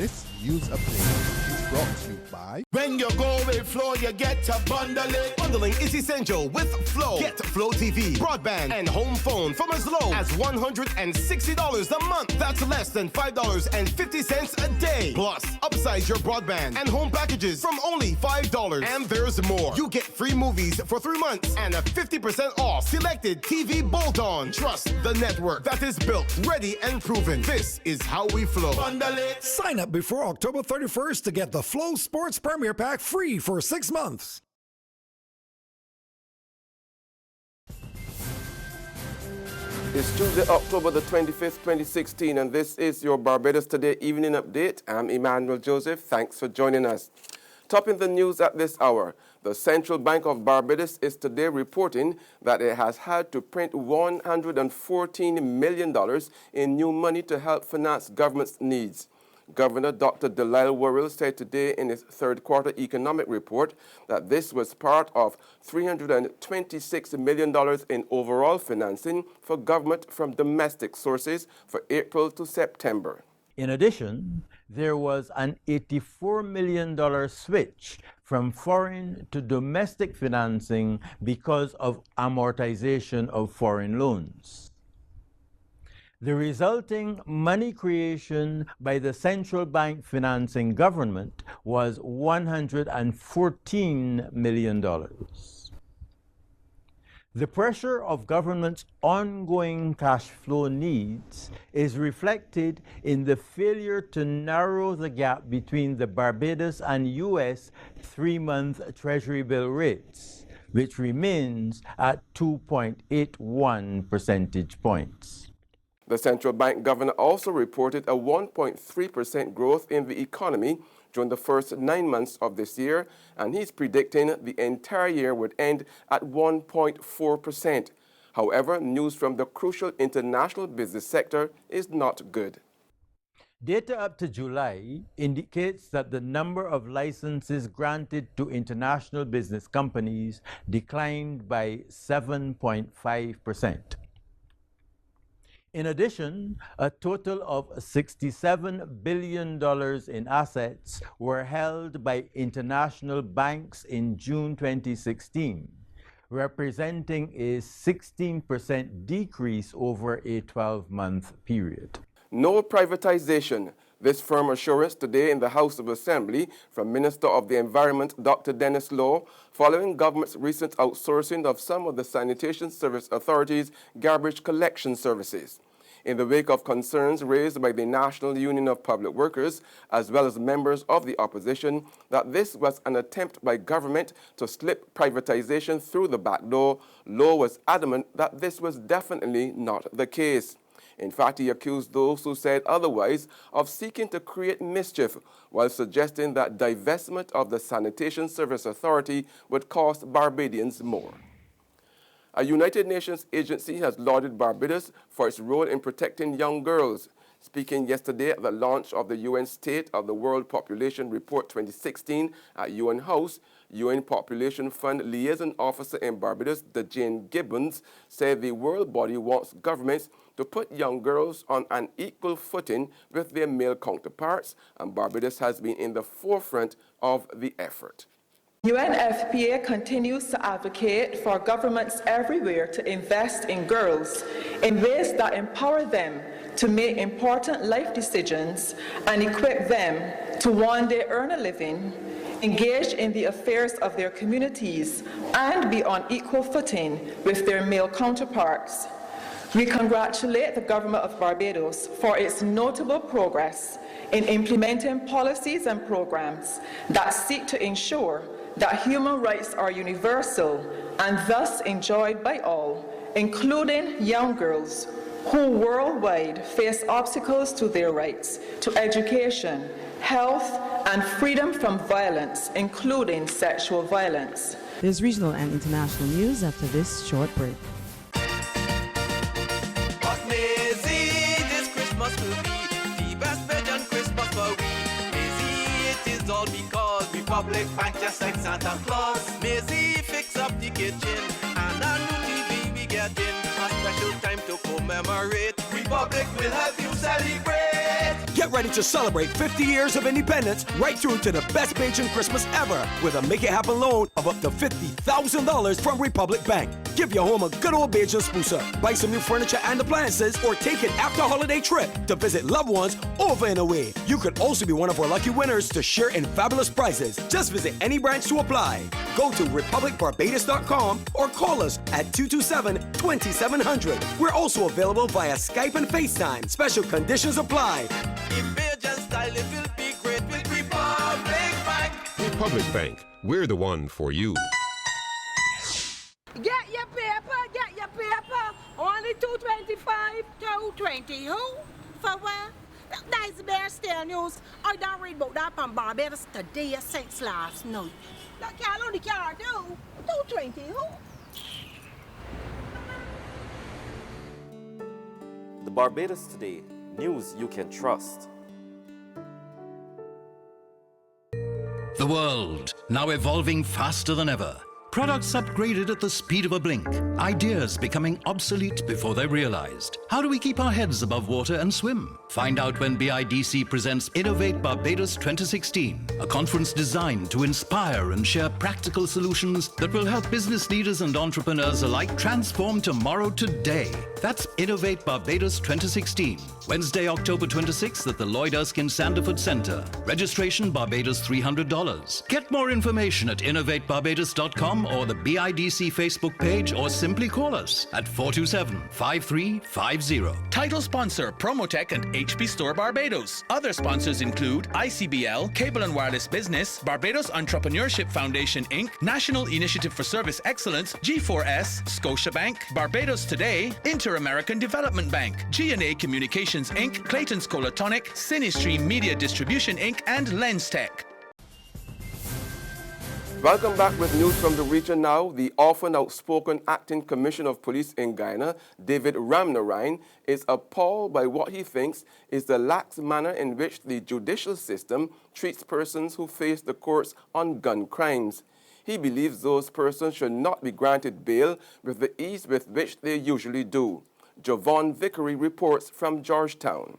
This news update is brought to you by... When you go with Flow, you get to bundle it. Bundling is essential with Flow. Get Flow TV, broadband, and home phone from as low as $160 a month. That's less than $5.50 a day. Plus, upsize your broadband and home packages from only $5. And there's more. You get free movies for 3 months and a 50% off selected TV bolt-on. Trust the network that is built, ready, and proven. This is how we flow. Bundle it. Sign up before October 31st to get the Flow Sports Premier Pack free for 6 months. It's Tuesday, October the 25th, 2016, and this is your Barbados Today Evening Update. I'm Emmanuel Joseph. Thanks for joining us. Topping the news at this hour, the Central Bank of Barbados is today reporting that it has had to print $114 million in new money to help finance government's needs. Governor Dr. Delisle Worrell said today in his third quarter economic report that this was part of $326 million in overall financing for government from domestic sources for April to September. In addition, there was an $84 million switch from foreign to domestic financing because of amortization of foreign loans. The resulting money creation by the central bank financing government was $114 million. The pressure of government's ongoing cash flow needs is reflected in the failure to narrow the gap between the Barbados and U.S. 3-month Treasury bill rates, which remains at 2.81 percentage points. The central bank governor also reported a 1.3% growth in the economy during the first 9 months of this year, and he's predicting the entire year would end at 1.4%. However, news from the crucial international business sector is not good. Data up to July indicates that the number of licenses granted to international business companies declined by 7.5%. In addition, a total of $67 billion in assets were held by international banks in June 2016, representing a 16% decrease over a 12-month period. No privatization. This firm assurance today in the House of Assembly from Minister of the Environment, Dr. Dennis Law, following government's recent outsourcing of some of the Sanitation Service Authority's garbage collection services. In the wake of concerns raised by the National Union of Public Workers, as well as members of the opposition, that this was an attempt by government to slip privatization through the back door, Law was adamant that this was definitely not the case. In fact, he accused those who said otherwise of seeking to create mischief, while suggesting that divestment of the Sanitation Service Authority would cost Barbadians more. A United Nations agency has lauded Barbados for its role in protecting young girls. Speaking yesterday at the launch of the UN State of the World Population Report 2016 at UN House, UN Population Fund Liaison Officer in Barbados, Jane Gibbons, said the world body wants governments to put young girls on an equal footing with their male counterparts, and Barbados has been in the forefront of the effort. UNFPA continues to advocate for governments everywhere to invest in girls in ways that empower them to make important life decisions and equip them to one day earn a living, engage in the affairs of their communities, and be on equal footing with their male counterparts. We congratulate the Government of Barbados for its notable progress in implementing policies and programs that seek to ensure that human rights are universal and thus enjoyed by all, including young girls who worldwide face obstacles to their rights to education, health, and freedom from violence, including sexual violence. There's regional and international news after this short break. This Christmas will be the best Belgian Christmas for we. Maisie, it is all because Republic Bank just like Santa Claus. Maisie, fix up the kitchen and a new TV we get in. A special time to commemorate. Republic will help you celebrate. Get ready to celebrate 50 years of independence right through to the best Bajan Christmas ever with a Make It Happen loan of up to $50,000 from Republic Bank. Give your home a good old Bajan spooser. Buy some new furniture and appliances or take an after-holiday trip to visit loved ones over and away. You could also be one of our lucky winners to share in fabulous prizes. Just visit any branch to apply. Go to republicbarbados.com or call us at 227-2700. We're also available via Skype and FaceTime. Special conditions apply. If Bajan style, it will be great with Republic Bank. Republic Bank, we're the one for you. Get your paper, get your paper. Only $2.25. $2.20 who? For what? That's Bear Stare News. I don't read about that on Barbados today since last night. That can't only care do. $2.20 who? The Barbados Today, news you can trust. The world, now evolving faster than ever. Products upgraded at the speed of a blink. Ideas becoming obsolete before they're realized. How do we keep our heads above water and swim? Find out when BIDC presents Innovate Barbados 2016, a conference designed to inspire and share practical solutions that will help business leaders and entrepreneurs alike transform tomorrow today. That's Innovate Barbados 2016, Wednesday, October 26th at the Lloyd Erskine Sanderford Center. Registration Barbados $300. Get more information at innovatebarbados.com or the BIDC Facebook page, or simply call us at 427-5350. Title sponsor Promotech and HP Store Barbados. Other sponsors include ICBL, Cable and Wireless Business, Barbados Entrepreneurship Foundation Inc., National Initiative for Service Excellence, G4S, Scotiabank, Barbados Today, Inter-American Development Bank, G&A Communications Inc., Clayton's Colatonic, Cinestream Media Distribution Inc., and LensTech. Welcome back with news from the region now. The often outspoken acting commissioner of police in Guyana, David Ramnarine, is appalled by what he thinks is the lax manner in which the judicial system treats persons who face the courts on gun crimes. He believes those persons should not be granted bail with the ease with which they usually do. Javon Vickery reports from Georgetown.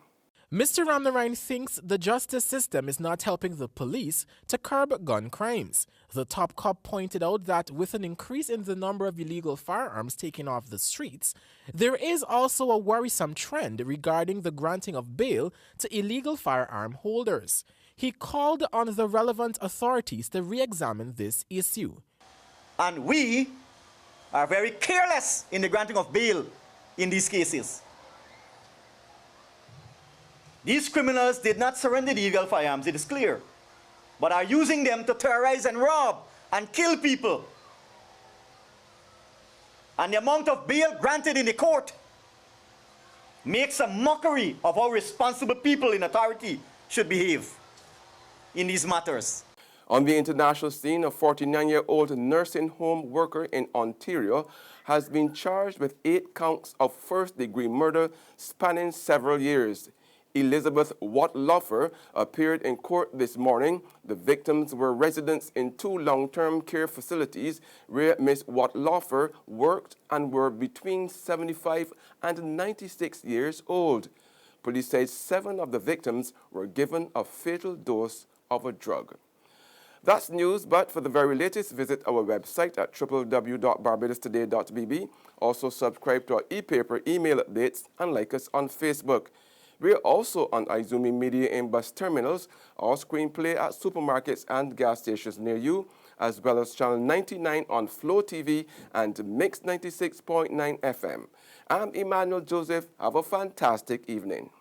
Mr. Ramnarine thinks the justice system is not helping the police to curb gun crimes. The top cop pointed out that with an increase in the number of illegal firearms taken off the streets, there is also a worrisome trend regarding the granting of bail to illegal firearm holders. He called on the relevant authorities to re-examine this issue. And we are very careless in the granting of bail in these cases. These criminals did not surrender the illegal firearms, it is clear, but are using them to terrorize and rob and kill people. And the amount of bail granted in the court makes a mockery of how responsible people in authority should behave in these matters. On the international scene, a 49-year-old nursing home worker in Ontario has been charged with 8 counts of first-degree murder spanning several years. Elizabeth Watt-Loffer appeared in court this morning. The victims were residents in 2 long-term care facilities where Ms. Watt-Loffer worked and were between 75 and 96 years old. Police say 7 of the victims were given a fatal dose of a drug. That's news, but for the very latest, visit our website at www.barbadostoday.bb. Also subscribe to our e-paper email updates and like us on Facebook. We're also on Izumi Media in bus terminals, or screenplay at supermarkets and gas stations near you, as well as Channel 99 on Flow TV and Mix 96.9 FM. I'm Emmanuel Joseph. Have a fantastic evening.